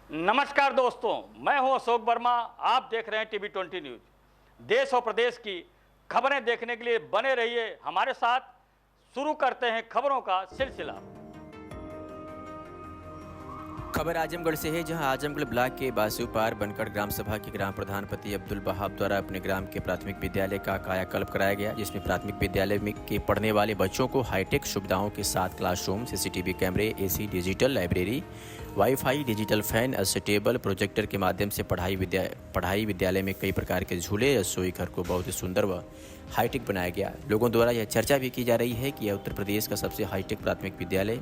नमस्कार दोस्तों, मैं हूं अशोक वर्मा। आप देख रहे हैं टीवी 20 न्यूज। देश और प्रदेश की खबरें देखने के लिए बने रहिए हमारे साथ। शुरू करते हैं खबरों का सिलसिला। खबर आजमगढ़ से है, जहां आजमगढ़ ब्लॉक के बासूपार बनकर ग्राम सभा के ग्राम प्रधान पति अब्दुल वहाब द्वारा अपने ग्राम के प्राथमिक विद्यालय का कायाकल्प कराया गया, जिसमें प्राथमिक विद्यालय में के पढ़ने वाले बच्चों को हाईटेक सुविधाओं के साथ क्लासरूम, सीसीटीवी कैमरे, AC, digital library, wifi, digital fan, stable projector के माध्यम से पढ़ाई विद्यालय में कई प्रकार के झूले, रसोई घर को बहुत ही सुंदर व हाईटेक बनाया गया। लोगों द्वारा यह चर्चा भी की जा रही है कि यह उत्तर प्रदेश का सबसे हाईटेक प्राथमिक विद्यालय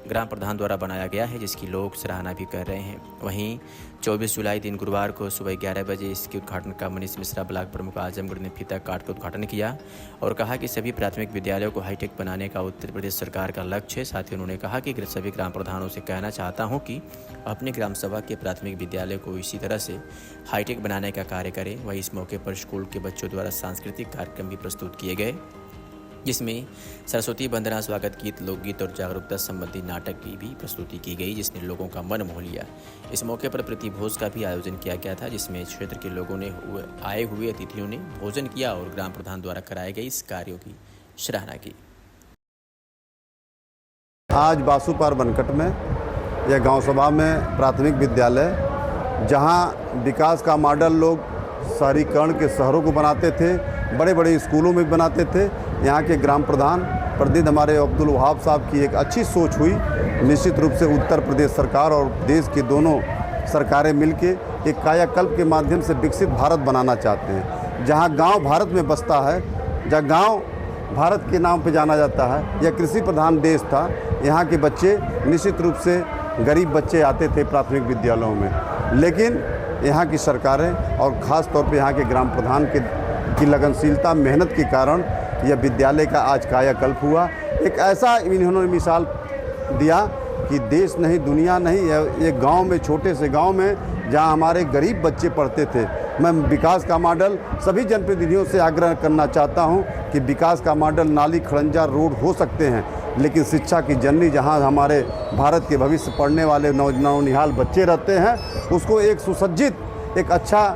ग्राम प्रधान द्वारा बनाया गया है, जिसकी लोग सराहना भी कर रहे हैं। वहीं 24 जुलाई दिन गुरुवार को सुबह 11 बजे इसके उद्घाटन का मनीष मिश्रा ब्लॉक प्रमुख आजमगढ़ ने फीता काट कर उद्घाटन किया और कहा कि सभी प्राथमिक विद्यालयों को हाईटेक बनाने का उत्तर प्रदेश सरकार का लक्ष्य है। साथ ही उन्होंने कहा कि सभी ग्राम प्रधानों से कहना चाहता हूँ कि अपने ग्राम सभा के प्राथमिक विद्यालय को इसी तरह से हाईटेक बनाने का कार्य करें। वहीं इस मौके पर स्कूल के बच्चों द्वारा सांस्कृतिक कार्यक्रम भी प्रस्तुत किए गए, जिसमें सरस्वती वंदना, स्वागत गीत, लोकगीत और जागरूकता संबंधी नाटक की भी प्रस्तुति की गई, जिसने लोगों का मन मोह लिया। इस मौके पर प्रतिभोज का भी आयोजन किया गया था, जिसमें क्षेत्र के लोगों ने आए हुए अतिथियों ने भोजन किया और ग्राम प्रधान द्वारा कराए गए इस कार्यों की सराहना की। आज बासूपार बनकट में यह गांव सभा में प्राथमिक विद्यालय, जहां विकास का मॉडल लोग शहरीकरण के शहरों को बनाते थे, बड़े बड़े स्कूलों में बनाते थे, यहाँ के ग्राम प्रधान प्रतिनिधि हमारे अब्दुल वहाब साहब की एक अच्छी सोच हुई। निश्चित रूप से उत्तर प्रदेश सरकार और देश की दोनों सरकारें मिलके एक कायाकल्प के माध्यम से विकसित भारत बनाना चाहते हैं, जहाँ गांव भारत में बसता है, जहाँ गांव भारत के नाम पे जाना जाता है। यह कृषि प्रधान देश था। यहाँ के बच्चे निश्चित रूप से गरीब बच्चे आते थे प्राथमिक विद्यालयों में, लेकिन यहाँ की सरकारें और ख़ास तौर पे यहाँ के ग्राम प्रधान की लगनशीलता, मेहनत के कारण यह विद्यालय का आज कायाकल्प हुआ। एक ऐसा इन्होंने मिसाल दिया कि देश नहीं, दुनिया नहीं, ये गांव में, छोटे से गांव में जहां हमारे गरीब बच्चे पढ़ते थे। मैं विकास का मॉडल सभी जनप्रतिनिधियों से आग्रह करना चाहता हूं कि विकास का मॉडल नाली, खड़ंजा, रोड हो सकते हैं, लेकिन शिक्षा की जननी जहां हमारे भारत के भविष्य पढ़ने वाले नौनिहाल बच्चे रहते हैं, उसको एक सुसज्जित, एक अच्छा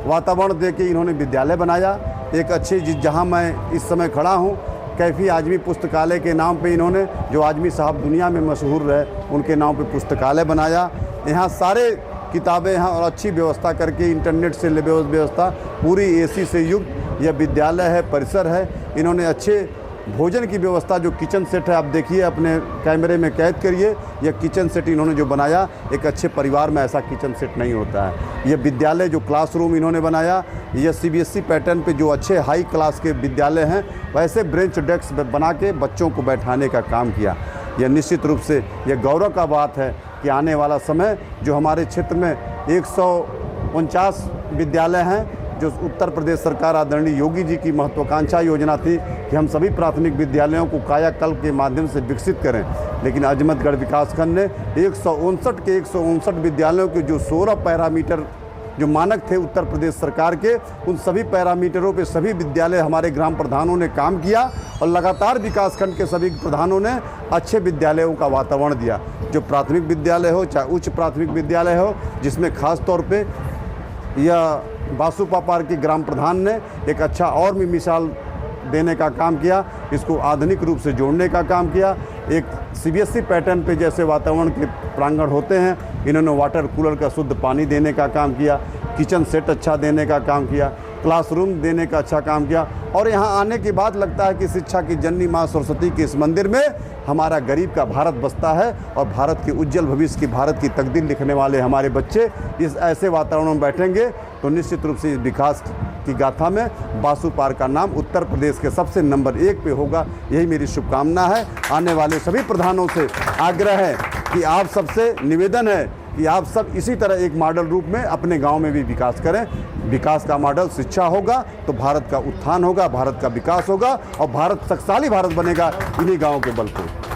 वातावरण दे के इन्होंने विद्यालय बनाया। एक अच्छे जहां मैं इस समय खड़ा हूं, कैफी आजमी पुस्तकालय के नाम पे इन्होंने, जो आजमी साहब दुनिया में मशहूर रहे, उनके नाम पे पुस्तकालय बनाया। यहाँ सारे किताबें हैं और अच्छी व्यवस्था करके, इंटरनेट से व्यवस्था, पूरी एसी से युक्त यह विद्यालय है, परिसर है। इन्होंने अच्छे भोजन की व्यवस्था, जो किचन सेट है, आप देखिए, अपने कैमरे में कैद करिए। यह किचन सेट इन्होंने जो बनाया, एक अच्छे परिवार में ऐसा किचन सेट नहीं होता है। यह विद्यालय जो क्लासरूम इन्होंने बनाया, यह सीबीएसई पैटर्न पे जो अच्छे हाई क्लास के विद्यालय हैं, वैसे बेंच डेस्क बना के बच्चों को बैठाने का काम किया। यह निश्चित रूप से यह गौरव का बात है कि आने वाला समय जो हमारे क्षेत्र में 149 विद्यालय हैं, जो उत्तर प्रदेश सरकार आदरणीय योगी जी की महत्वाकांक्षा योजना थी कि हम सभी प्राथमिक विद्यालयों को कायाकल्प के माध्यम से विकसित करें, लेकिन अजमतगढ़ विकासखंड ने 159 विद्यालयों के जो 16 पैरामीटर जो मानक थे उत्तर प्रदेश सरकार के, उन सभी पैरामीटरों पे सभी विद्यालय हमारे ग्राम प्रधानों ने काम किया और लगातार विकासखंड के सभी प्रधानों ने अच्छे विद्यालयों का वातावरण दिया। जो प्राथमिक विद्यालय हो, चाहे उच्च प्राथमिक विद्यालय हो, जिसमें खास तौर पे यह बासूपार के ग्राम प्रधान ने एक अच्छा और भी मिसाल देने का काम किया, इसको आधुनिक रूप से जोड़ने का काम किया। एक सीबीएसई पैटर्न पे जैसे वातावरण के प्रांगण होते हैं, इन्होंने वाटर कूलर का शुद्ध पानी देने का काम किया, किचन सेट अच्छा देने का काम किया, क्लासरूम देने का अच्छा काम किया। और यहाँ आने के बाद लगता है कि शिक्षा की जननी माँ सरस्वती के इस मंदिर में हमारा गरीब का भारत बसता है और भारत के उज्जवल भविष्य की, भारत की तकदीर लिखने वाले हमारे बच्चे इस ऐसे वातावरण में बैठेंगे तो निश्चित रूप से इस विकास की गाथा में बासूपार का नाम उत्तर प्रदेश के सबसे नंबर 1 पे होगा। यही मेरी शुभकामना है। आने वाले सभी प्रधानों से आग्रह है कि आप सबसे निवेदन है कि आप सब इसी तरह एक मॉडल रूप में अपने गांव में भी विकास करें। विकास का मॉडल शिक्षा होगा तो भारत का उत्थान होगा, भारत का विकास होगा और भारत शक्तिशाली भारत बनेगा इन्हीं गाँव के बल पर।